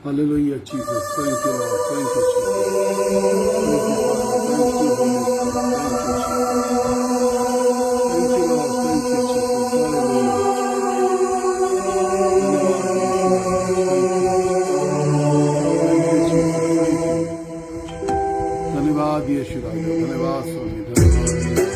Hallelujah, Jesus. Thank you, Lord. Thank you, Jesus. Thank you, Father. Thank you, Holy Spirit. Thank you, Jesus. Thank you, Lord. Thank you, Jesus. Hallelujah. धन्यवाद यीशु राजा, धन्यवाद स्वामी, धन्यवाद।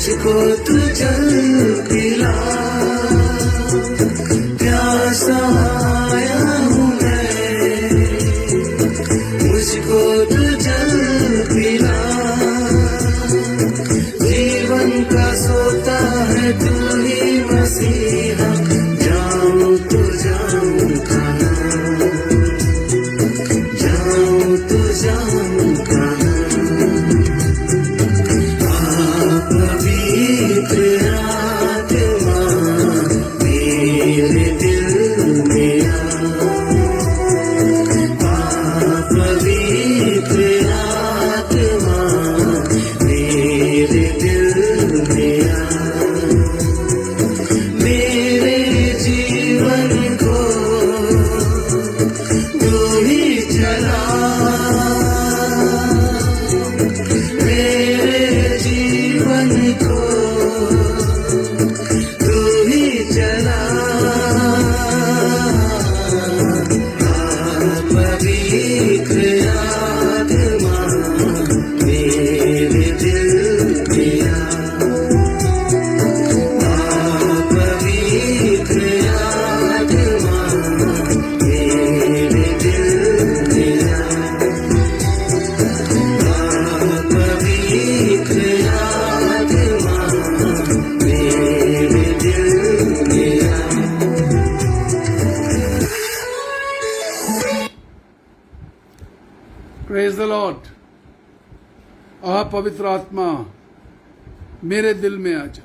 मुझको तू जल पिला, प्यासा आया हूँ मैं, मुझको तू जल पिला, जीवन का सोता है तू ही मसीहा, जाऊं तो जाऊं कहाँ, जाऊं तो जाऊं कहाँ, पवित्र आत्मा मेरे दिल में आ, पवित्र आत्मा मेरे दिल में आ, मेरे जीवन को तू ही चला, मेरे जीवन को तू ही चला, पवित्र आत्मा मेरे दिल में आ, पवित्र आत्मा मेरे दिल में आ, पवित्र आत्मा मेरे दिल में आ। Praise the Lord. आ पवित्र आत्मा मेरे दिल में आ जा।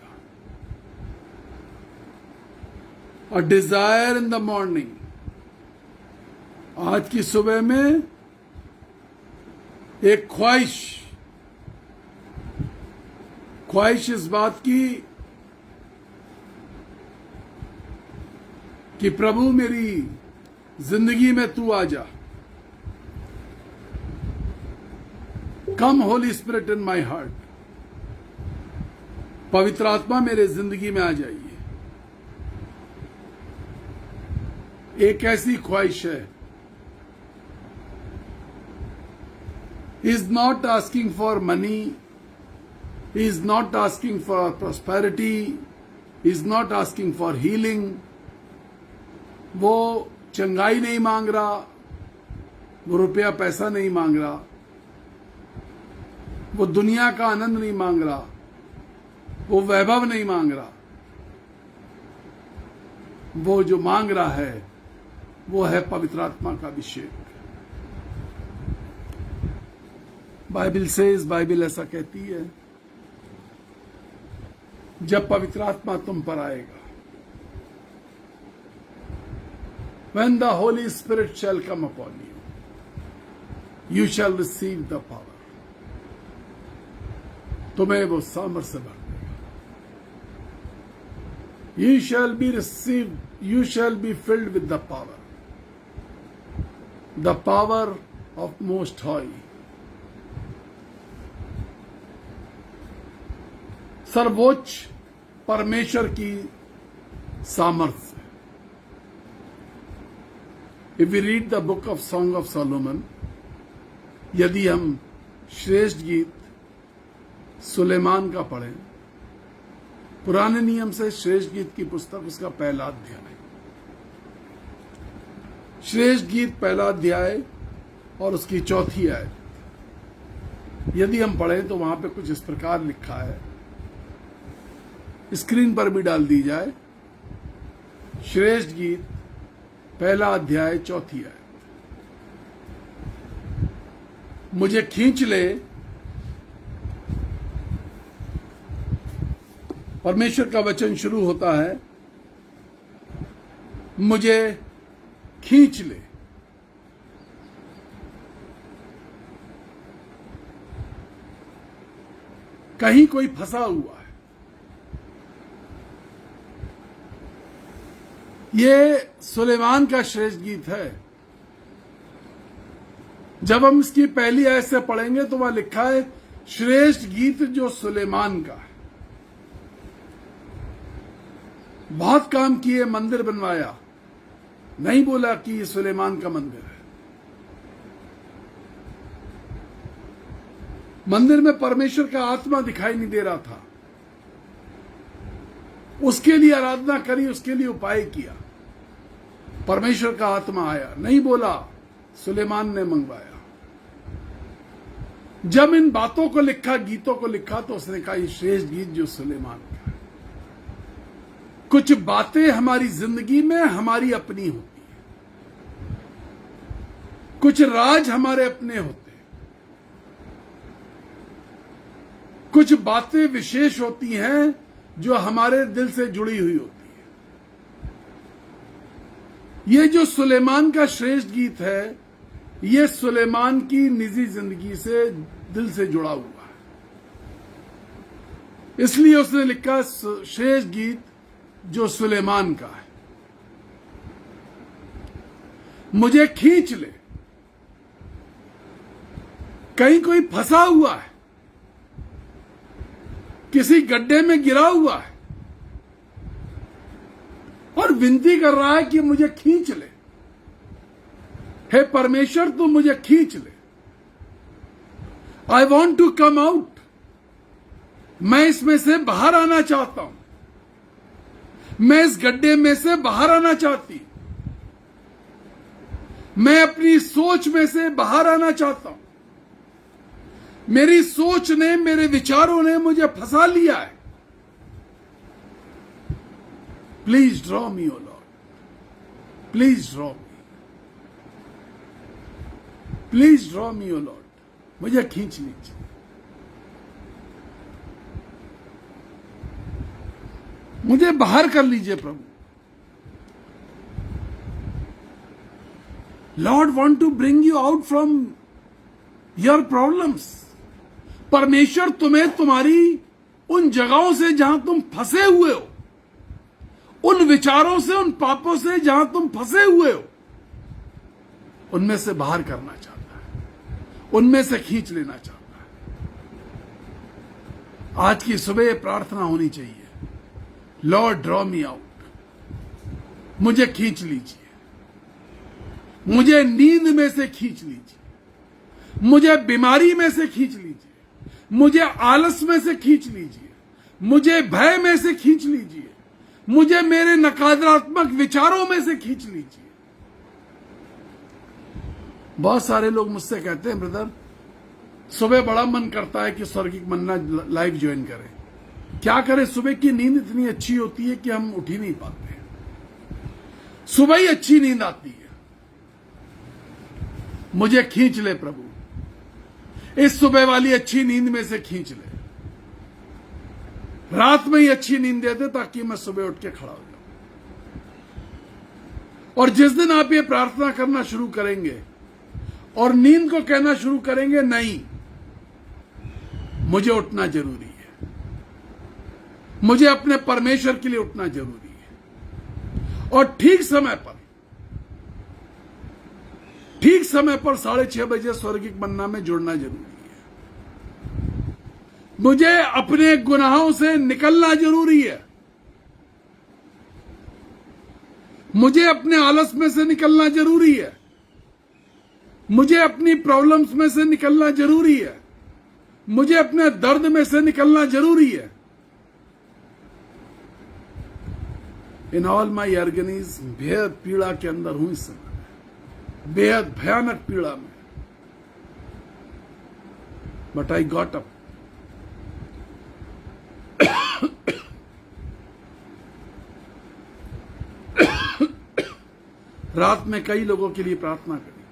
A desire in the morning, आज की सुबह में एक ख्वाहिश इस बात की कि प्रभु मेरी जिंदगी में तू आ जा। Come holy spirit in my heart, पवित्र आत्मा मेरे जिंदगी में आ जाइए। एक ऐसी ख्वाहिश है। He is not asking for money, he is not asking for prosperity, he is not asking for healing. वो चंगाई नहीं मांग रहा, वो रुपया पैसा नहीं मांग रहा, वो दुनिया का आनंद नहीं मांग रहा, वो वैभव नहीं मांग रहा। वो जो मांग रहा है वो है पवित्र आत्मा का अभिषेक। बाइबल ऐसा कहती है, जब पवित्र आत्मा तुम पर आएगा, when the Holy Spirit shall come upon you, you shall receive the power. तुम्हें वो सामर्थ्य भर देगा। You shall be received, you shall be filled with the power of Most High. सर्वोच्च परमेश्वर की सामर्थ्य। If we read the book of Song of Solomon, यदि हम श्रेष्ठ गीत सुलेमान का पढ़ें, पुराने नियम से श्रेष्ठ गीत की पुस्तक उसका पहला अध्याय, श्रेष्ठ गीत पहला अध्याय और उसकी चौथी आयत, यदि हम पढ़ें तो वहां पे कुछ इस प्रकार लिखा है, स्क्रीन पर भी डाल दी जाए। श्रेष्ठ गीत पहला अध्याय चौथी आयत। मुझे खींच ले, परमेश्वर का वचन शुरू होता है, मुझे खींच ले। कहीं कोई फंसा हुआ है। ये सुलेमान का श्रेष्ठ गीत है। जब हम इसकी पहली आयत से पढ़ेंगे तो वहां लिखा है श्रेष्ठ गीत जो सुलेमान का है। बहुत काम किए, मंदिर बनवाया, नहीं बोला कि ये सुलेमान का मंदिर है। मंदिर में परमेश्वर का आत्मा दिखाई नहीं दे रहा था, उसके लिए आराधना करी, उसके लिए उपाय किया। परमेश्वर का आत्मा आया, नहीं बोला, सुलेमान ने मंगवाया। जब इन बातों को लिखा, गीतों को लिखा, तो उसने कहा ये श्रेष्ठ गीत जो सुलेमान का है। कुछ बातें हमारी जिंदगी में हमारी अपनी होती है, कुछ राज हमारे अपने होते हैं, कुछ बातें विशेष होती हैं जो हमारे दिल से जुड़ी हुई होती है। ये जो सुलेमान का श्रेष्ठ गीत है, ये सुलेमान की निजी जिंदगी से, दिल से जुड़ा हुआ है। इसलिए उसने लिखा श्रेष्ठ गीत जो सुलेमान का है। मुझे खींच ले। कहीं कोई फंसा हुआ है, किसी गड्ढे में गिरा हुआ है और विनती कर रहा है कि मुझे खींच ले। हे परमेश्वर, तू मुझे खींच ले। I want to come out. मैं इसमें से बाहर आना चाहता हूं। मैं इस गड्ढे में से बाहर आना चाहती। मैं अपनी सोच में से बाहर आना चाहता हूं। मेरी सोच ने, मेरे विचारों ने मुझे फंसा लिया है। Please draw me, O Lord. Please draw me. Please draw me, O Lord. मुझे खींच लीजिए। मुझे बाहर कर लीजिए प्रभु। Lord want to bring you out from your problems. परमेश्वर तुम्हें तुम्हारी उन जगहों से जहां तुम फंसे हुए हो, उन विचारों से, उन पापों से जहां तुम फंसे हुए हो, उनमें से बाहर करना चाहता है, उनमें से खींच लेना चाहता है। आज की सुबह प्रार्थना होनी चाहिए, लॉर्ड ड्रॉ मी आउट। मुझे खींच लीजिए। मुझे नींद में से खींच लीजिए। मुझे बीमारी में से खींच लीजिए। मुझे आलस में से खींच लीजिए। मुझे भय में से खींच लीजिए। मुझे मेरे नकारात्मक विचारों में से खींच लीजिए। बहुत सारे लोग मुझसे कहते हैं, ब्रदर सुबह बड़ा मन करता है कि स्वर्गिक मन्ना लाइव ज्वाइन करें। क्या करें, सुबह की नींद इतनी अच्छी होती है कि हम उठ ही नहीं पाते हैं। सुबह ही अच्छी नींद आती है। मुझे खींच ले प्रभु, इस सुबह वाली अच्छी नींद में से खींच ले। रात में ही अच्छी नींद दे दे ताकि मैं सुबह उठ के खड़ा हो जाऊं। और जिस दिन आप ये प्रार्थना करना शुरू करेंगे और नींद को कहना शुरू करेंगे, नहीं मुझे उठना जरूरी है, मुझे अपने परमेश्वर के लिए उठना जरूरी है, और ठीक समय पर 6:30 बजे स्वर्गिक मन्ना में जुड़ना जरूरी है। मुझे अपने गुनाहों से निकलना जरूरी है। मुझे अपने आलस में से निकलना जरूरी है। मुझे अपनी प्रॉब्लम्स में से निकलना जरूरी है। मुझे अपने दर्द में से निकलना जरूरी है। इन ऑल माई एर्गनीज, बेहद पीड़ा के अंदर हूं इस समय, बेहद भयानक पीड़ा में, बट आई गॉट अप। रात में कई लोगों के लिए प्रार्थना करी,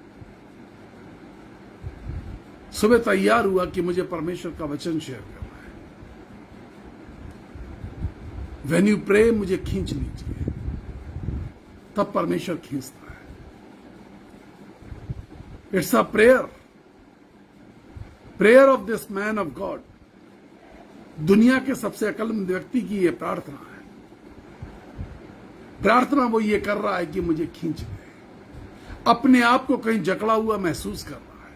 सुबह तैयार हुआ कि मुझे परमेश्वर का वचन शेयर करना है। व्हेन यू प्रे, मुझे खींच लीजिए, तब परमेश्वर खींचता है। It's a prayer of this man of God. दुनिया के सबसे अक्लमंद व्यक्ति की यह प्रार्थना है। प्रार्थना वो ये कर रहा है कि मुझे खींच ले। अपने आप को कहीं जकड़ा हुआ महसूस कर रहा है,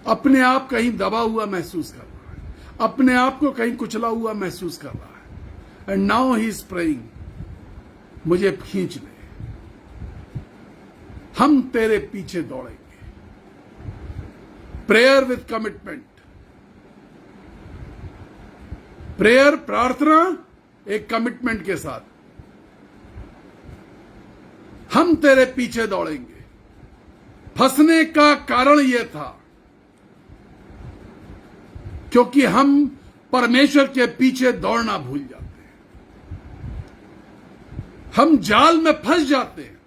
अपने आप कहीं दबा हुआ महसूस कर रहा है, अपने आप को कहीं कुचला हुआ महसूस कर रहा है। And now he is praying, मुझे खींच ले, हम तेरे पीछे दौड़ेंगे। Prayer with commitment. प्रेयर, प्रार्थना एक कमिटमेंट के साथ, हम तेरे पीछे दौड़ेंगे। फंसने का कारण यह था क्योंकि हम परमेश्वर के पीछे दौड़ना भूल जाते हैं। हम जाल में फंस जाते हैं,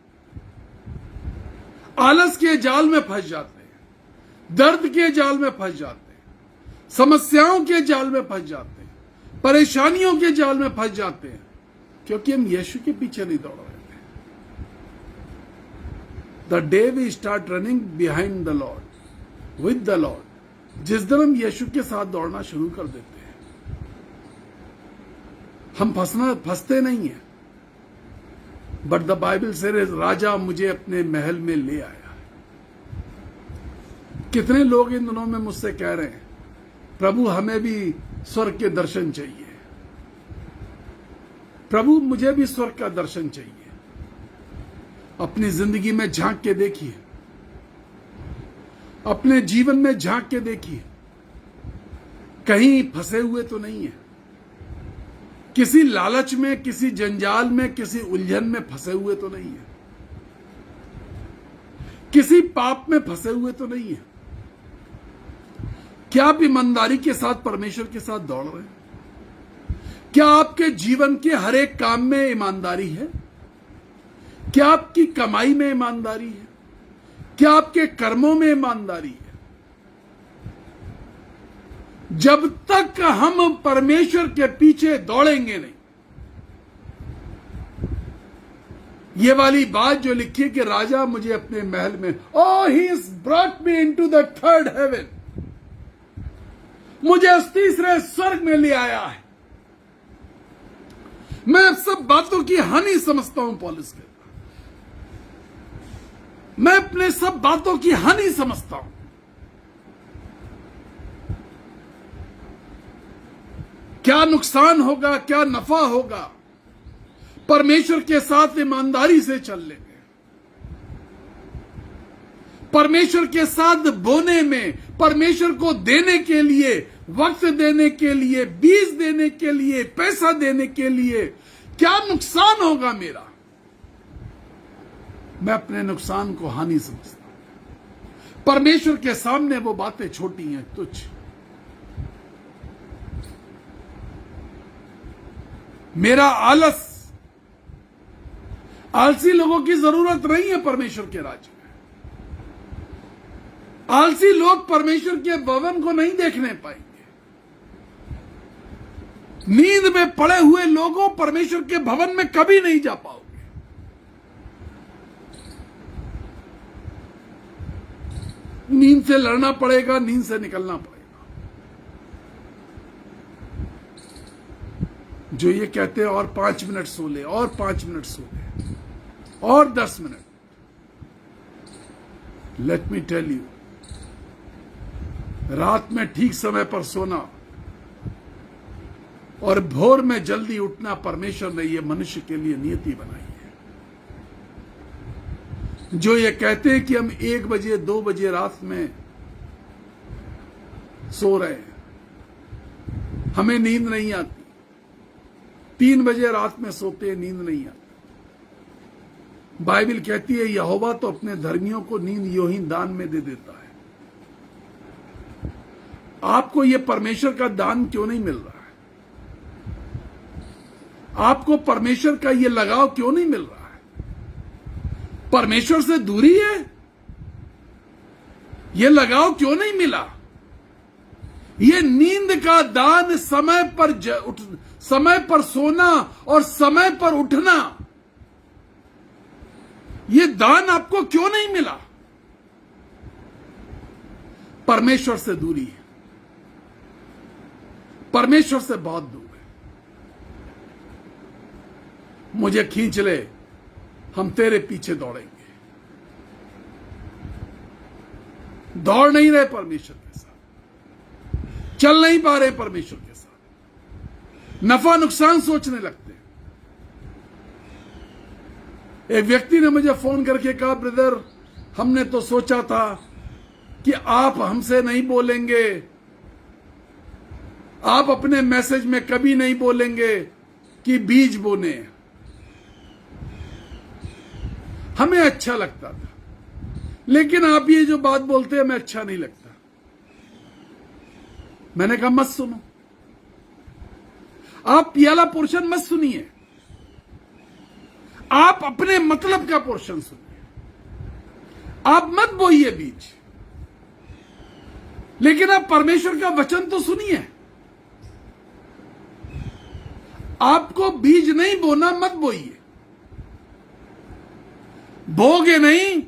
आलस के जाल में फंस जाते हैं, दर्द के जाल में फंस जाते हैं, समस्याओं के जाल में फंस जाते हैं, परेशानियों के जाल में फंस जाते हैं, क्योंकि हम यीशु के पीछे नहीं दौड़ रहे थे। The day we start running behind the Lord, with the Lord, जिस दिन हम यीशु के साथ दौड़ना शुरू कर देते हैं, हम फंसते नहीं हैं। बट द बाइबल से राजा मुझे अपने महल में ले आया। कितने लोग इन दिनों में मुझसे कह रहे हैं, प्रभु हमें भी स्वर्ग के दर्शन चाहिए, प्रभु मुझे भी स्वर्ग का दर्शन चाहिए। अपनी जिंदगी में झांक के देखिए, अपने जीवन में झांक के देखिए, कहीं फंसे हुए तो नहीं है, किसी लालच में, किसी जंजाल में, किसी उलझन में फंसे हुए तो नहीं है, किसी पाप में फंसे हुए तो नहीं है। क्या आप ईमानदारी के साथ परमेश्वर के साथ दौड़ रहे हैं? क्या आपके जीवन के हर एक काम में ईमानदारी है? क्या आपकी कमाई में ईमानदारी है? क्या आपके कर्मों में ईमानदारी है? जब तक हम परमेश्वर के पीछे दौड़ेंगे नहीं, ये वाली बात जो लिखी है कि राजा मुझे अपने महल में, oh he is brought me into the third heaven, मुझे उस तीसरे स्वर्ग में ले आया है। मैं सब बातों की हानि समझता हूं, पौलुस कहता, मैं अपने सब बातों की हानि समझता हूं। क्या नुकसान होगा, क्या नफा होगा परमेश्वर के साथ ईमानदारी से चल लेंगे। परमेश्वर के साथ बोने में, परमेश्वर को देने के लिए, वक्त देने के लिए, बीज देने के लिए, पैसा देने के लिए क्या नुकसान होगा मेरा? मैं अपने नुकसान को हानि समझता हूं। परमेश्वर के सामने वो बातें छोटी हैं, तुच्छ। मेरा आलस, आलसी लोगों की जरूरत नहीं है परमेश्वर के राज्य में। आलसी लोग परमेश्वर के भवन को नहीं देखने पाएंगे। नींद में पड़े हुए लोगों परमेश्वर के भवन में कभी नहीं जा पाओगे। नींद से लड़ना पड़ेगा, नींद से निकलना पड़ेगा। जो ये कहते हैं और 5 मिनट सो ले, और 5 मिनट सो ले, और 10 minute, let me tell you, रात में ठीक समय पर सोना और भोर में जल्दी उठना परमेश्वर ने ये मनुष्य के लिए नियति बनाई है। जो ये कहते हैं कि हम 1 बजे 2 बजे रात में सो रहे हैं, हमें नींद नहीं आती, 3 बजे रात में सोते हैं, नींद नहीं आती। बाइबल कहती है यहोवा तो अपने धर्मियों को नींद यूं ही दान में दे देता है। आपको यह परमेश्वर का दान क्यों नहीं मिल रहा है? आपको परमेश्वर का यह लगाव क्यों नहीं मिल रहा है? परमेश्वर से दूरी है? यह लगाव क्यों नहीं मिला? यह नींद का दान, समय पर सोना और समय पर उठना, यह दान आपको क्यों नहीं मिला? परमेश्वर से दूरी है, परमेश्वर से बहुत दूर है। मुझे खींच ले, हम तेरे पीछे दौड़ेंगे। दौड़ नहीं रहे परमेश्वर के साथ, चल नहीं पा रहे परमेश्वर के साथ, नफा नुकसान सोचने लगते हैं। एक व्यक्ति ने मुझे फोन करके कहा, ब्रदर हमने तो सोचा था कि आप हमसे नहीं बोलेंगे, आप अपने मैसेज में कभी नहीं बोलेंगे कि बीज बोने हैं। हमें अच्छा लगता था, लेकिन आप ये जो बात बोलते हैं हमें अच्छा नहीं लगता। मैंने कहा मत सुनो, आप ये वाला पोर्शन मत सुनिए, आप अपने मतलब का पोर्शन सुनिए, आप मत बोइए बीज, लेकिन आप परमेश्वर का वचन तो सुनिए। आपको बीज नहीं बोना, मत बोइए, बोगे नहीं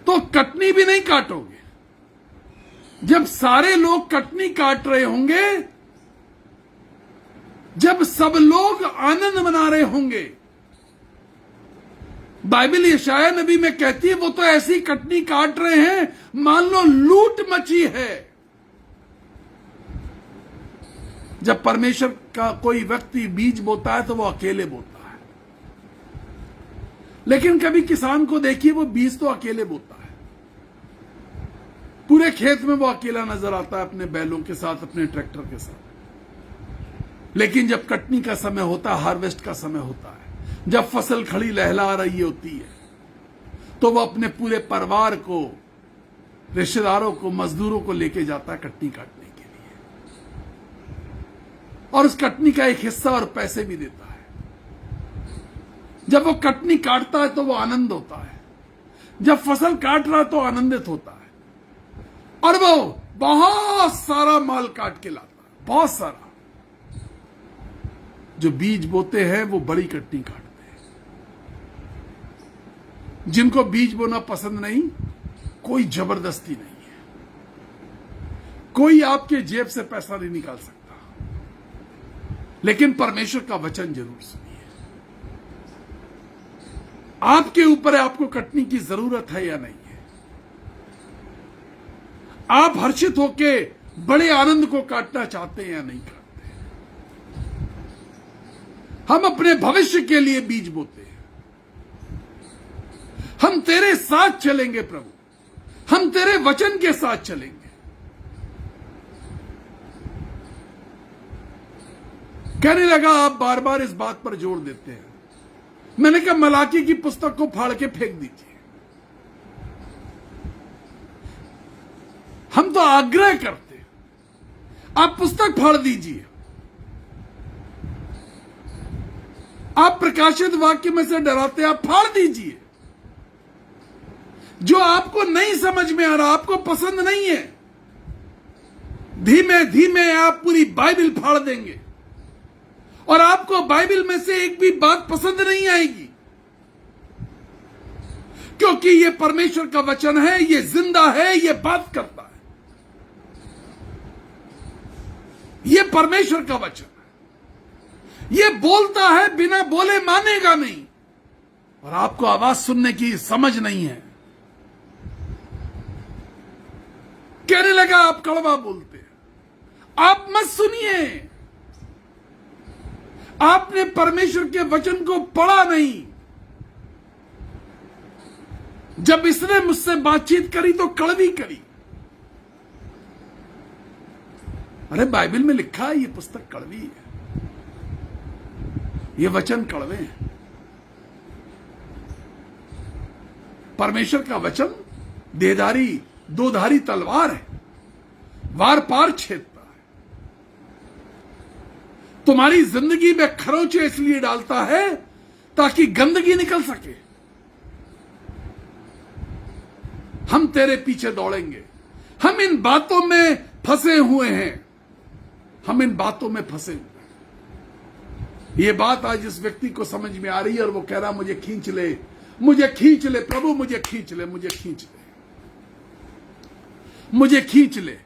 तो कटनी भी नहीं काटोगे। जब सारे लोग कटनी काट रहे होंगे, जब सब लोग आनंद मना रहे होंगे, बाइबल यशाया नबी में कहती है वो तो ऐसी कटनी काट रहे हैं मान लो लूट मची है। जब परमेश्वर का कोई व्यक्ति बीज बोता है तो वो अकेले बोता है, लेकिन कभी किसान को देखिए वो बीज तो अकेले बोता है, पूरे खेत में वो अकेला नजर आता है अपने बैलों के साथ, अपने ट्रैक्टर के साथ। लेकिन जब कटनी का समय होता है, हार्वेस्ट का समय होता है, जब फसल खड़ी लहला रही होती है, तो वो अपने पूरे परिवार को, रिश्तेदारों को, मजदूरों को लेके जाता है कटनी काटने के लिए, और उस कटनी का एक हिस्सा और पैसे भी देता है। जब वो कटनी काटता है तो वो आनंद होता है, जब फसल काट रहा है तो आनंदित होता है, और वो बहुत सारा माल काट के लाता है, बहुत सारा। जो बीज बोते हैं वो बड़ी कटनी काटते हैं। जिनको बीज बोना पसंद नहीं, कोई जबरदस्ती नहीं है, कोई आपके जेब से पैसा नहीं निकाल सकता, लेकिन परमेश्वर का वचन जरूर सुनिए। आपके ऊपर है आपको कटनी की जरूरत है या नहीं है। आप हर्षित होके बड़े आनंद को काटना चाहते हैं या नहीं करते। हम अपने भविष्य के लिए बीज बोते हैं। हम तेरे साथ चलेंगे प्रभु, हम तेरे वचन के साथ चलेंगे। कहने लगा आप बार बार इस बात पर जोर देते हैं। मैंने कहा मलाकी की पुस्तक को फाड़ के फेंक दीजिए। हम तो आग्रह करते हैं, आप पुस्तक फाड़ दीजिए। आप प्रकाशित वाक्य में से डराते, आप फाड़ दीजिए। जो आपको नहीं समझ में आ रहा, आपको पसंद नहीं है, धीमे धीमे आप पूरी बाइबल फाड़ देंगे, और आपको बाइबल में से एक भी बात पसंद नहीं आएगी, क्योंकि ये परमेश्वर का वचन है, ये जिंदा है, ये बात करता है। ये परमेश्वर का वचन है, ये बोलता है, बिना बोले मानेगा नहीं, और आपको आवाज सुनने की समझ नहीं है। कहने लगा आप कड़वा बोलते हैं, आप मत सुनिए। आपने परमेश्वर के वचन को पढ़ा नहीं। जब इसने मुझसे बातचीत करी तो कड़वी करी। अरे बाइबल में लिखा है ये पुस्तक कड़वी है, ये वचन कड़वे हैं। परमेश्वर का वचन देधारी, दोधारी तलवार है, वार पार छेदता है। तुम्हारी जिंदगी में खरोंचे इसलिए डालता है ताकि गंदगी निकल सके। हम तेरे पीछे दौड़ेंगे। हम इन बातों में फंसे हुए हैं, हम इन बातों में फंसे हुए हैं। ये बात आज इस व्यक्ति को समझ में आ रही है, और वो कह रहा मुझे खींच ले, मुझे खींच ले प्रभु, मुझे खींच ले, मुझे खींच ले, मुझे खींच ले।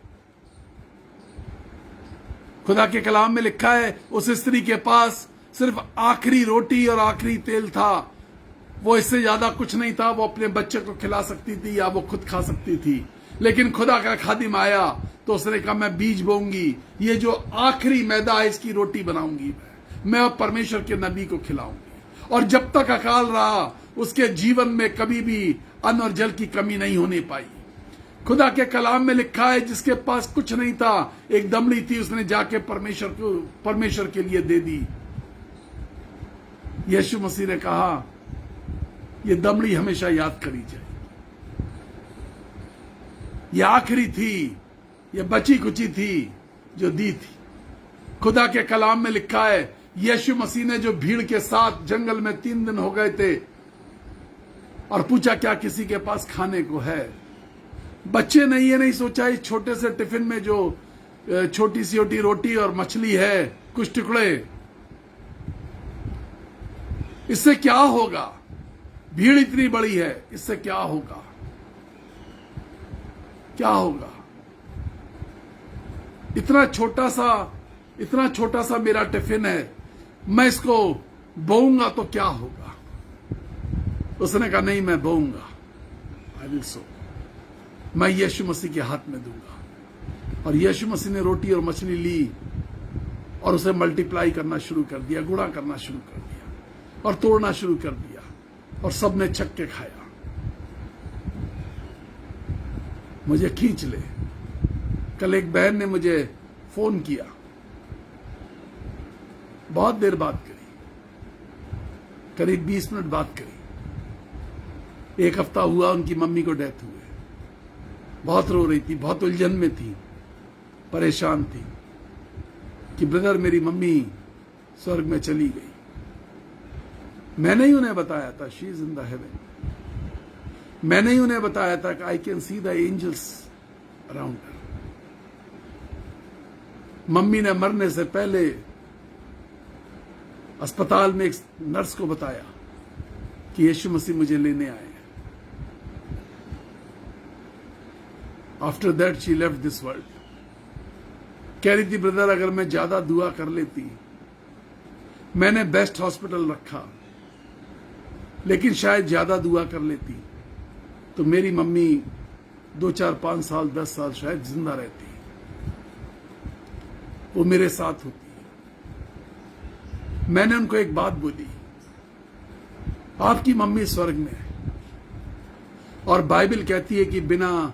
खुदा के कलाम में लिखा है उस स्त्री के पास सिर्फ आखिरी रोटी और आखिरी तेल था, वो इससे ज्यादा कुछ नहीं था। वो अपने बच्चे को खिला सकती थी या वो खुद खा सकती थी, लेकिन खुदा का खादिम आया तो उसने कहा मैं बीज बोऊंगी, ये जो आखिरी मैदा है इसकी रोटी बनाऊंगी, मैं परमेश्वर के नबी को खिलाऊंगी। और जब तक अकाल रहा उसके जीवन में कभी भी अन्न और जल की कमी नहीं होने पाई। खुदा के कलाम में लिखा है जिसके पास कुछ नहीं था, एक दमड़ी थी, उसने जाके परमेश्वर के लिए दे दी। यीशु मसीह ने कहा ये दमड़ी हमेशा याद करी जाए, ये आखिरी थी, ये बची कुची थी जो दी थी। खुदा के कलाम में लिखा है यीशु मसीह ने जो भीड़ के साथ जंगल में 3 दिन हो गए थे और पूछा क्या किसी के पास खाने को है। बच्चे ने ये नहीं सोचा इस छोटे से टिफिन में जो छोटी सी रोटी और मछली है, कुछ टुकड़े, इससे क्या होगा, भीड़ इतनी बड़ी है, इससे क्या होगा, क्या होगा। इतना छोटा सा मेरा टिफिन है, मैं इसको बोऊंगा तो क्या होगा। उसने कहा नहीं, मैं बोऊंगा, आई विल सो, मैं यीशु मसीह के हाथ में दूंगा। और यीशु मसीह ने रोटी और मछली ली और उसे मल्टीप्लाई करना शुरू कर दिया, गुणा करना शुरू कर दिया और तोड़ना शुरू कर दिया और सबने छक के खाया। मुझे खींच ले। कल एक बहन ने मुझे फोन किया, बहुत देर बात करी, करीब 20 मिनट बात करी। 1 हफ्ता हुआ उनकी मम्मी को डेथ हुए, बहुत रो रही थी, बहुत उलझन में थी, परेशान थी कि ब्रदर मेरी मम्मी स्वर्ग में चली गई। मैंने ही उन्हें बताया था she is in the heaven. मैंने ही उन्हें बताया था कि I can see the angels around her. Mummy ने मरने से पहले अस्पताल में एक नर्स को बताया कि यीशु मसीह मुझे लेने आए हैं। After that she left this world. कह रही थी ब्रदर अगर मैं ज्यादा दुआ कर लेती, मैंने बेस्ट हॉस्पिटल रखा, लेकिन शायद ज्यादा दुआ कर लेती तो मेरी मम्मी 2, 4, 5 साल 10 साल शायद जिंदा रहती, वो मेरे साथ होती। मैंने उनको एक बात बोली, आपकी मम्मी स्वर्ग में है और बाइबल कहती है कि बिना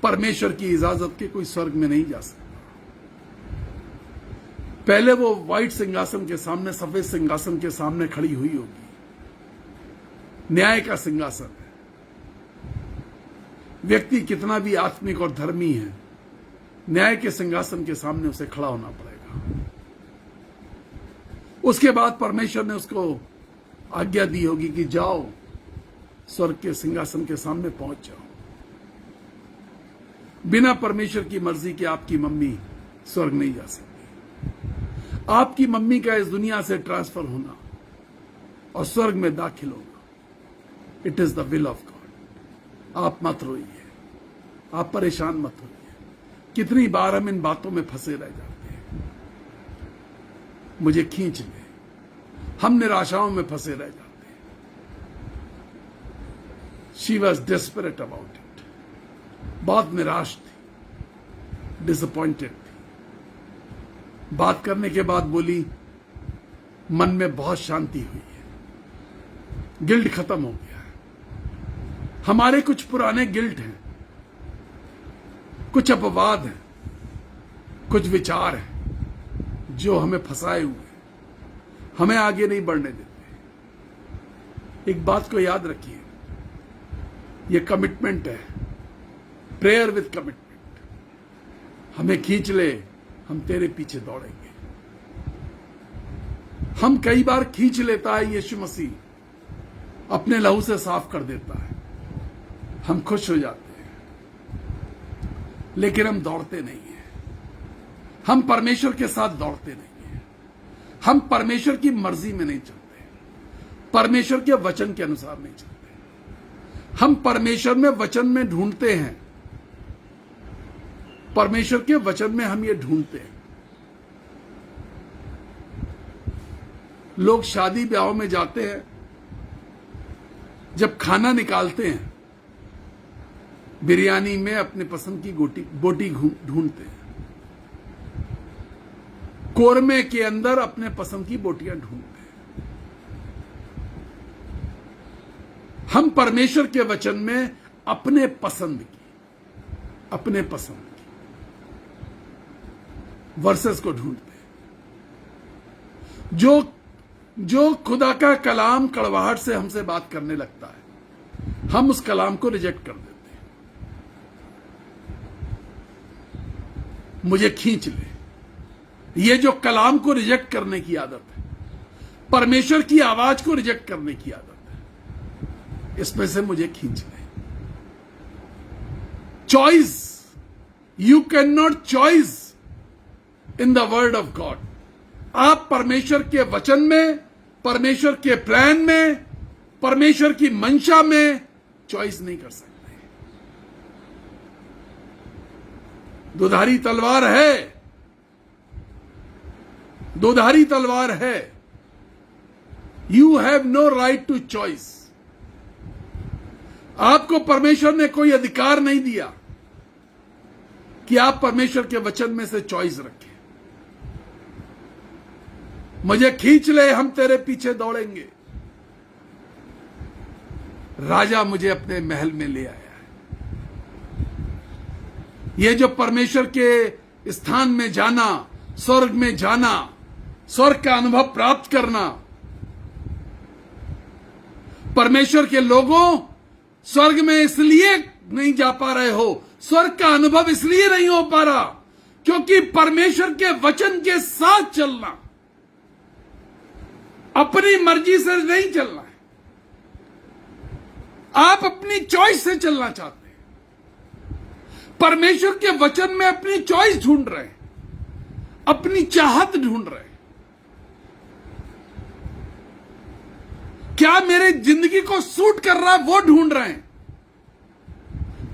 परमेश्वर की इजाजत के कोई स्वर्ग में नहीं जा सकता। पहले वो व्हाइट सिंहासन के सामने, सफेद सिंहासन के सामने खड़ी हुई होगी, न्याय का सिंहासन है। व्यक्ति कितना भी आत्मिक और धर्मी है, न्याय के सिंहासन के सामने उसे खड़ा होना पड़ेगा। उसके बाद परमेश्वर ने उसको आज्ञा दी होगी कि जाओ स्वर्ग के सिंहासन के सामने पहुंच जाओ। बिना परमेश्वर की मर्जी के आपकी मम्मी स्वर्ग नहीं जा सकती। आपकी मम्मी का इस दुनिया से ट्रांसफर होना और स्वर्ग में दाखिल होना, it is the will of God. आप मत रोइए, आप परेशान मत होइए। कितनी बार हम इन बातों में फंसे रह जाते हैं, मुझे खींच ले, हम निराशाओं में फंसे रह जाते हैं। She was desperate about it, बहुत निराश थी, डिसअपॉइंटेड थी। बात करने के बाद बोली मन में बहुत शांति हुई है, गिल्ट खत्म हो गया है। हमारे कुछ पुराने गिल्ट हैं, कुछ अपवाद हैं, कुछ विचार हैं जो हमें फंसाए हुए हैं, हमें आगे नहीं बढ़ने देते। एक बात को याद रखिए, ये कमिटमेंट है, प्रेयर विद कमिटमेंट। हमें खींच ले, हम तेरे पीछे दौड़ेंगे। हम कई बार खींच लेता है यीशु मसीह, अपने लहू से साफ कर देता है, हम खुश हो जाते हैं, लेकिन हम दौड़ते नहीं हैं। हम परमेश्वर के साथ दौड़ते नहीं हैं। हम परमेश्वर की मर्जी में नहीं चलते, परमेश्वर के वचन के अनुसार नहीं चलते। हम परमेश्वर में वचन में ढूंढते हैं, परमेश्वर के वचन में हम ये ढूंढते हैं। लोग शादी ब्याह में जाते हैं, जब खाना निकालते हैं बिरयानी में अपने पसंद की बोटी ढूंढते हैं, कोरमे के अंदर अपने पसंद की बोटियां ढूंढते हैं। हम परमेश्वर के वचन में अपने पसंद की, अपने पसंद की वर्सेस को ढूंढते हैं। जो खुदा का कलाम कड़वाहट से हमसे बात करने लगता है, हम उस कलाम को रिजेक्ट कर देते हैं। मुझे खींच ले, ये जो कलाम को रिजेक्ट करने की आदत है, परमेश्वर की आवाज को रिजेक्ट करने की आदत है, इसमें से मुझे खींच ले। Choice, you can not choice in the word of God. आप परमेश्वर के वचन में, परमेश्वर के प्लान में, परमेश्वर की मंशा में चॉइस नहीं कर सकते। दुधारी तलवार है, दुधारी तलवार है। You have no right to choice. आपको परमेश्वर ने कोई अधिकार नहीं दिया कि आप परमेश्वर के वचन में से चॉइस रखें। मुझे खींच ले, हम तेरे पीछे दौड़ेंगे। राजा मुझे अपने महल में ले आया है। यह जो परमेश्वर के स्थान में जाना, स्वर्ग में जाना, स्वर्ग का अनुभव प्राप्त करना, परमेश्वर के लोगों स्वर्ग में इसलिए नहीं जा पा रहे हो, स्वर्ग का अनुभव इसलिए नहीं हो पा रहा क्योंकि परमेश्वर के वचन के साथ चलना, अपनी मर्जी से नहीं चलना है। आप अपनी चॉइस से चलना चाहते हैं, परमेश्वर के वचन में अपनी चॉइस ढूंढ रहे हैं, अपनी चाहत ढूंढ रहे हैं। क्या मेरे जिंदगी को सूट कर रहा है वो ढूंढ रहे हैं,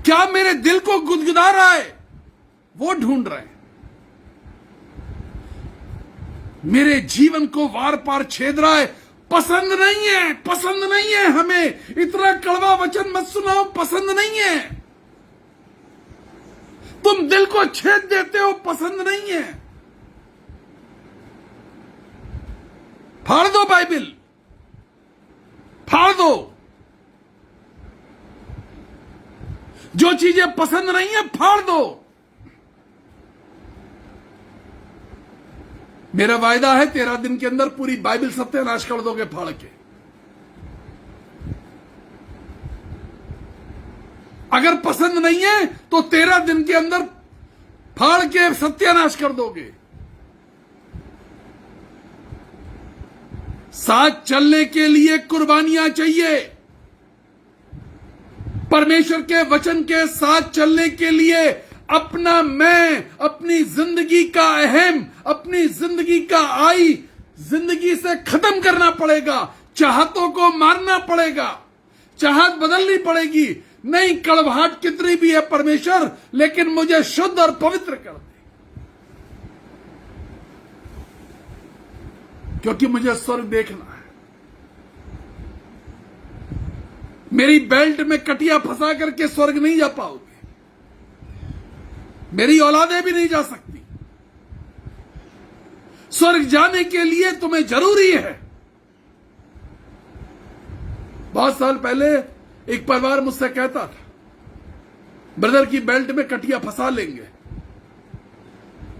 क्या मेरे दिल को गुदगुदा रहा है वो ढूंढ रहे हैं, मेरे जीवन को वार पार छेद रहा है, पसंद नहीं है, पसंद नहीं है, हमें इतना कड़वा वचन मत सुनाओ, पसंद नहीं है, तुम दिल को छेद देते हो, पसंद नहीं है। फाड़ दो बाइबल, फाड़ दो। जो चीजें पसंद नहीं है फाड़ दो। मेरा वायदा है 13 दिन के अंदर पूरी बाइबल सत्यानाश कर दोगे फाड़ के। अगर पसंद नहीं है तो 13 दिन के अंदर फाड़ के सत्यानाश कर दोगे। साथ चलने के लिए कुर्बानियां चाहिए। परमेश्वर के वचन के साथ चलने के लिए अपना मैं, अपनी जिंदगी का अहम, अपनी जिंदगी का आई, जिंदगी से खत्म करना पड़ेगा। चाहतों को मारना पड़ेगा, चाहत बदलनी पड़ेगी। नहीं, कड़वाहट कितनी भी है परमेश्वर, लेकिन मुझे शुद्ध और पवित्र कर दे, क्योंकि मुझे स्वर्ग देखना है। मेरी बेल्ट में कटिया फंसा करके स्वर्ग नहीं जा पाओगे, मेरी औलादें भी नहीं जा सकती। स्वर्ग जाने के लिए तुम्हें जरूरी है। बहुत साल पहले एक परिवार मुझसे कहता था, ब्रदर की बेल्ट में कटिया फंसा लेंगे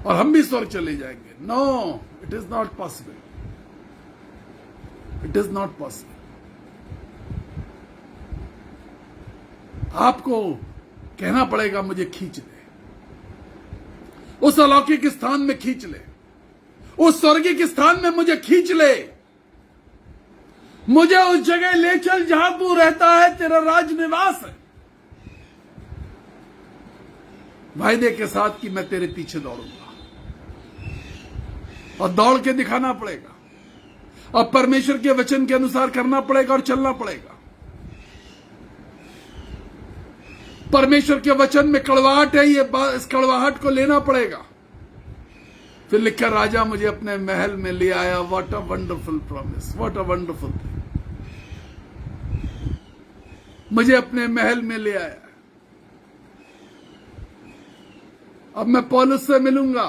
और हम भी स्वर्ग चले जाएंगे। No, it is not possible, it is not possible. आपको कहना पड़ेगा मुझे खींच ले, उस अलौकिक स्थान में खींच ले, उस स्वर्गिक स्थान में मुझे खींच ले, मुझे उस जगह ले चल जहां तू रहता है, तेरा राज निवास है। वायदे के साथ कि मैं तेरे पीछे दौड़ूंगा, और दौड़ के दिखाना पड़ेगा, और परमेश्वर के वचन के अनुसार करना पड़ेगा और चलना पड़ेगा। परमेश्वर के वचन में कड़वाहट है, ये इस कड़वाहट को लेना पड़ेगा। फिर लिखा, राजा मुझे अपने महल में ले आया। What a wonderful promise, what a wonderful thing. मुझे अपने महल में ले आया। अब मैं पौलुस से मिलूंगा,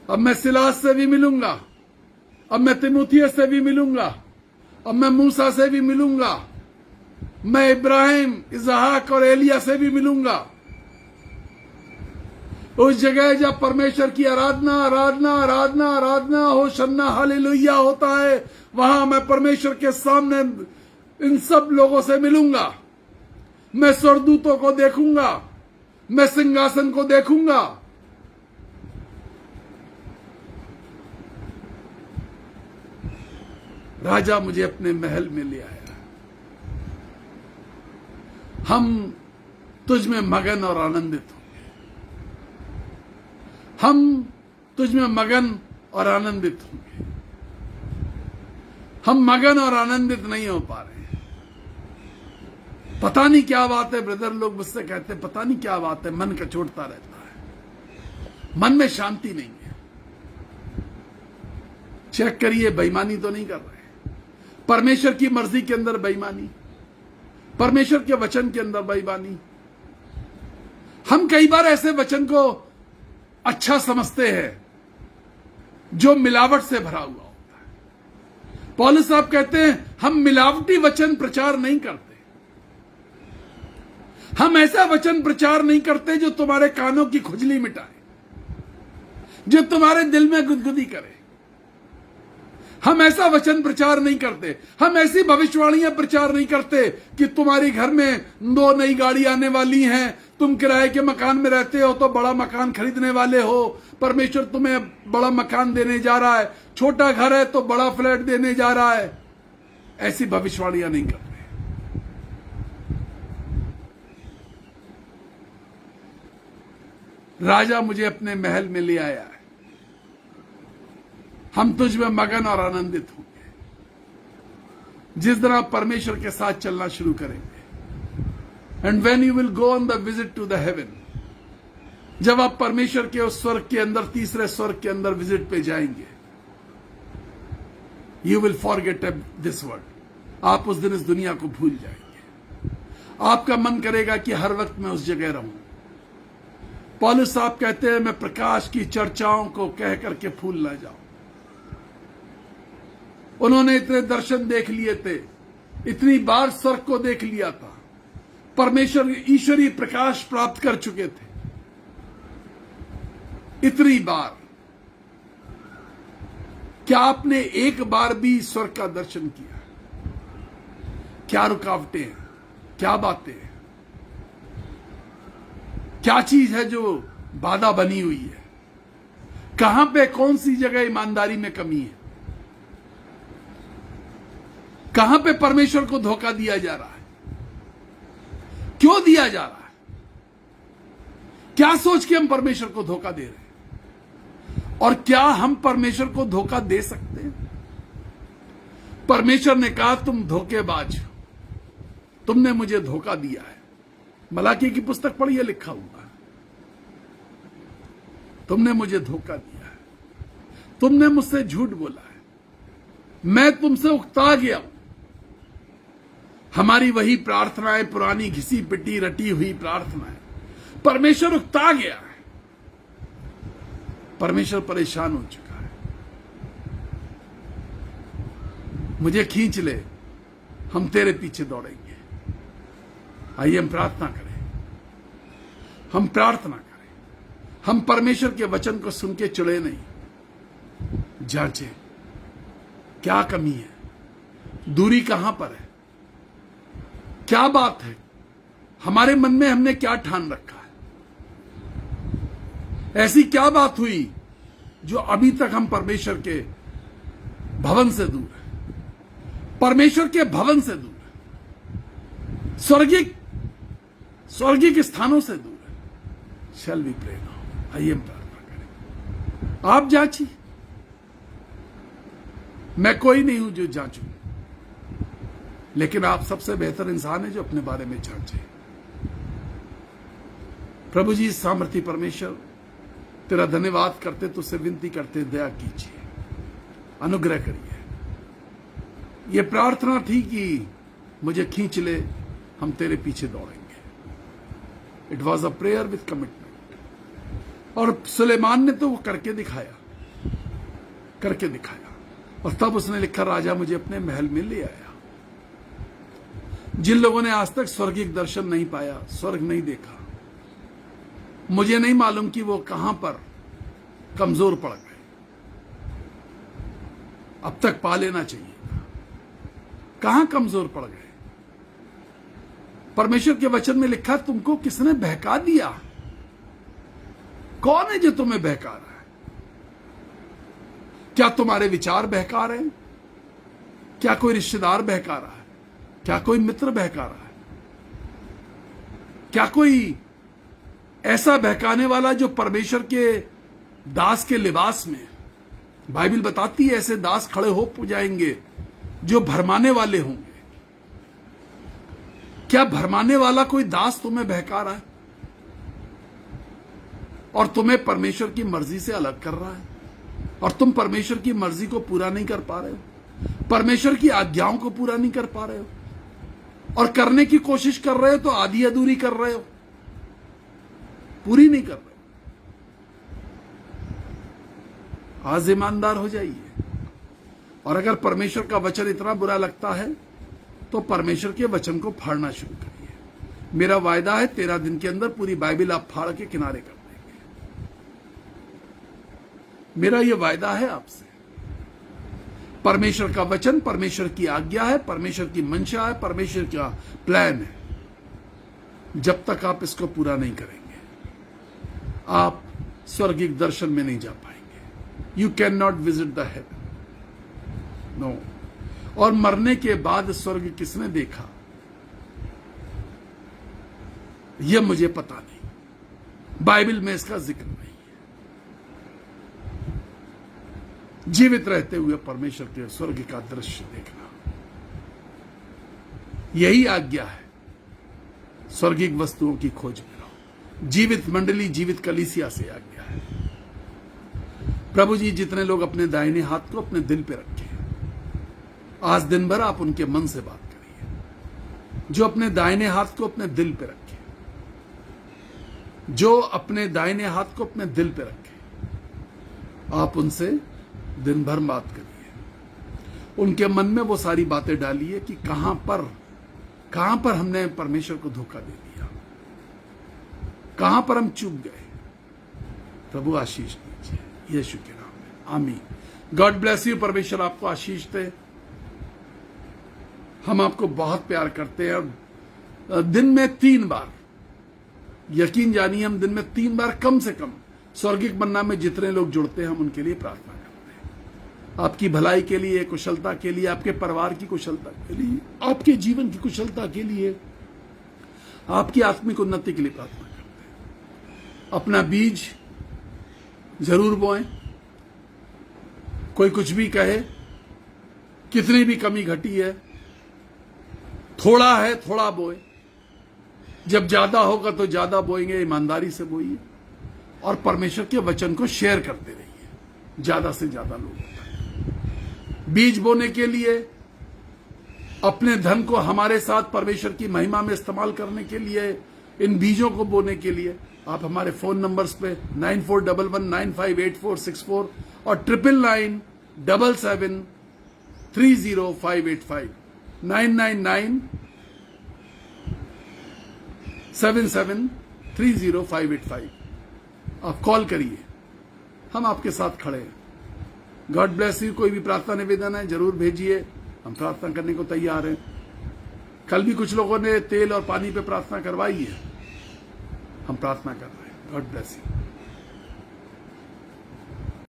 अब मैं सिलास से भी मिलूंगा, अब मैं तीमुथियुस से भी मिलूंगा, अब मैं मूसा से भी मिलूंगा, मैं इब्राहिम, इसहाक और एलिया से भी मिलूंगा। उस जगह जब परमेश्वर की आराधना आराधना आराधना आराधना हो शन्ना हालेलुया होता है, वहां मैं परमेश्वर के सामने इन सब लोगों से मिलूंगा। मैं स्वर्गदूतों को देखूंगा, मैं सिंहासन को देखूंगा। राजा मुझे अपने महल में ले आया। हम तुझ में मगन और आनंदित होंगे। हम तुझ में मगन और आनंदित होंगे। हम मगन और आनंदित नहीं हो पा रहे हैं। पता नहीं क्या बात है। ब्रदर लोग मुझसे कहते हैं पता नहीं क्या बात है, मन कचोटता रहता है, मन में शांति नहीं है। चेक करिए, बेईमानी तो नहीं कर रहे। परमेश्वर की मर्जी के अंदर बेईमानी, परमेश्वर के वचन के अंदर बेईमानी। हम कई बार ऐसे वचन को अच्छा समझते हैं जो मिलावट से भरा हुआ होता है। पौलुस साहब कहते हैं हम मिलावटी वचन प्रचार नहीं करते। हम ऐसा वचन प्रचार नहीं करते जो तुम्हारे कानों की खुजली मिटाए, जो तुम्हारे दिल में गुदगुदी करे। हम ऐसा वचन प्रचार नहीं करते। हम ऐसी भविष्यवाणियां प्रचार नहीं करते कि तुम्हारी घर में 2 नई गाड़ी आने वाली हैं, तुम किराए के मकान में रहते हो तो बड़ा मकान खरीदने वाले हो, परमेश्वर तुम्हें बड़ा मकान देने जा रहा है, छोटा घर है तो बड़ा फ्लैट देने जा रहा है। ऐसी भविष्यवाणियां नहीं करते। राजा मुझे अपने महल में ले आया है। हम तुझ में मगन और आनंदित होंगे। जिस दिन आप परमेश्वर के साथ चलना शुरू करेंगे, and when you will go on the visit to the heaven, जब आप परमेश्वर के उस स्वर्ग के अंदर, तीसरे स्वर्ग के अंदर विजिट पे जाएंगे, you will forget this world. आप उस दिन इस दुनिया को भूल जाएंगे। आपका मन करेगा कि हर वक्त मैं उस जगह रहूं। पौलुस साहब कहते हैं मैं प्रकाश की चर्चाओं को कह करके भूल ना जाऊं। उन्होंने इतने दर्शन देख लिए थे, इतनी बार स्वर्ग को देख लिया था, परमेश्वर ईश्वरीय प्रकाश प्राप्त कर चुके थे इतनी बार। क्या आपने एक बार भी स्वर्ग का दर्शन किया? क्या रुकावटें हैं, क्या बातें हैं, क्या चीज है जो बाधा बनी हुई है? कहां पे कौन सी जगह ईमानदारी में कमी है? कहां पे परमेश्वर को धोखा दिया जा रहा है? क्यों दिया जा रहा है? क्या सोच के हम परमेश्वर को धोखा दे रहे हैं? और क्या हम परमेश्वर को धोखा दे सकते हैं? परमेश्वर ने कहा तुम धोखेबाज हो, तुमने मुझे धोखा दिया है। मलाकी की पुस्तक पढ़िए, लिखा हुआ है, तुमने मुझे धोखा दिया है, तुमने मुझसे झूठ बोला है, मैं तुमसे उकता गया हूं। हमारी वही प्रार्थनाएं, पुरानी घिसी पिटी रटी हुई प्रार्थनाएं, परमेश्वर उकता गया है, परमेश्वर परेशान हो चुका है। मुझे खींच ले, हम तेरे पीछे दौड़ेंगे। आइए हम प्रार्थना करें, हम प्रार्थना करें। हम परमेश्वर के वचन को सुन के चुड़े नहीं, जांचें क्या कमी है, दूरी कहां पर है, क्या बात है, हमारे मन में हमने क्या ठान रखा है, ऐसी क्या बात हुई जो अभी तक हम परमेश्वर के भवन से दूर है, परमेश्वर के भवन से दूर है, स्वर्गिक स्थानों से दूर है। Shall we pray now? आइए हम प्रार्थना करें। आप जांचिए, मैं कोई नहीं हूं जो जांचूं, लेकिन आप सबसे बेहतर इंसान है जो अपने बारे में जांचे। प्रभु जी, सामर्थी परमेश्वर, तेरा धन्यवाद करते, तुझसे विनती करते, दया कीजिए, अनुग्रह करिए। ये प्रार्थना थी कि मुझे खींच ले, हम तेरे पीछे दौड़ेंगे। It was a prayer with commitment. और सुलेमान ने तो वो करके दिखाया, और तब उसने लिखा, राजा मुझे अपने महल में ले आया। जिन लोगों ने आज तक स्वर्गिक दर्शन नहीं पाया, स्वर्ग नहीं देखा, मुझे नहीं मालूम कि वो कहां पर कमजोर पड़ गए, अब तक पा लेना चाहिए था। कहां कमजोर पड़ गए? परमेश्वर के वचन में लिखा, तुमको किसने बहका दिया? कौन है जो तुम्हें बहका रहा है? क्या तुम्हारे विचार बहका रहे हैं? क्या कोई रिश्तेदार बहका रहा है? क्या कोई मित्र बहका रहा है? क्या कोई ऐसा बहकाने वाला जो परमेश्वर के दास के लिबास में, बाइबल बताती है ऐसे दास खड़े हो जाएंगे जो भरमाने वाले होंगे। क्या भरमाने वाला कोई दास तुम्हें बहका रहा है और तुम्हें परमेश्वर की मर्जी से अलग कर रहा है, और तुम परमेश्वर की मर्जी को पूरा नहीं कर पा रहे हो, परमेश्वर की आज्ञाओं को पूरा नहीं कर पा रहे हो, और करने की कोशिश कर रहे हो तो आधी अधूरी कर रहे हो, पूरी नहीं कर रहे हो। आज ईमानदार हो जाइए, और अगर परमेश्वर का वचन इतना बुरा लगता है तो परमेश्वर के वचन को फाड़ना शुरू करिए। मेरा वायदा है 13 दिन के अंदर पूरी बाइबल आप फाड़ के किनारे कर देंगे। मेरा यह वायदा है आपसे। परमेश्वर का वचन परमेश्वर की आज्ञा है, परमेश्वर की मंशा है, परमेश्वर का प्लान है। जब तक आप इसको पूरा नहीं करेंगे आप स्वर्गिक दर्शन में नहीं जा पाएंगे। You can not visit the heaven, no. और मरने के बाद स्वर्ग किसने देखा यह मुझे पता नहीं, बाइबल में इसका जिक्र नहीं है। जीवित रहते हुए परमेश्वर के स्वर्ग का दृश्य देखना, यही आज्ञा है। स्वर्गिक वस्तुओं की खोज में रहो। जीवित मंडली, जीवित कलीसिया से आज्ञा है। प्रभु जी, जितने लोग अपने दाहिने हाथ को अपने दिल पे रखे, आज दिन भर आप उनके मन से बात करिए। जो अपने दाहिने हाथ को अपने दिल पे रखे, जो अपने दाहिने हाथ को अपने दिल पे रखे, आप उनसे दिन भर बात करिए। उनके मन में वो सारी बातें डालिए कि कहां पर हमने परमेश्वर को धोखा दे दिया, कहां पर हम चूक गए। प्रभु आशीष दीजिए यीशु के नाम में, आमीन। God bless you. परमेश्वर आपको आशीष दे। हम आपको बहुत प्यार करते हैं, और दिन में 3 बार, यकीन जानिए, हम दिन में 3 बार कम से कम स्वर्गिक मन्ना में जितने लोग जुड़ते हैं हम उनके लिए प्रार्थना करते हैं। आपकी भलाई के लिए, कुशलता के लिए, आपके परिवार की कुशलता के लिए, आपके जीवन की कुशलता के लिए, आपकी आत्मिक उन्नति के लिए प्रार्थना करते हैं। अपना बीज जरूर बोएं। कोई कुछ भी कहे, कितनी भी कमी घटी है, थोड़ा है थोड़ा बोए। जब ज्यादा होगा तो ज्यादा बोएंगे। ईमानदारी से बोइए और परमेश्वर के वचन को शेयर करते रहिए ज्यादा से ज्यादा लोगों तक। बीज बोने के लिए, अपने धन को हमारे साथ परमेश्वर की महिमा में इस्तेमाल करने के लिए, इन बीजों को बोने के लिए आप हमारे फोन नंबर्स पे 9411958464 और 9997730585 9997730585 आप कॉल करिए, हम आपके साथ खड़े हैं। God bless you. कोई भी प्रार्थना निवेदन है जरूर भेजिए, हम प्रार्थना करने को तैयार हैं। कल भी कुछ लोगों ने तेल और पानी पे प्रार्थना करवाई है, हम प्रार्थना कर रहे हैं। God bless you.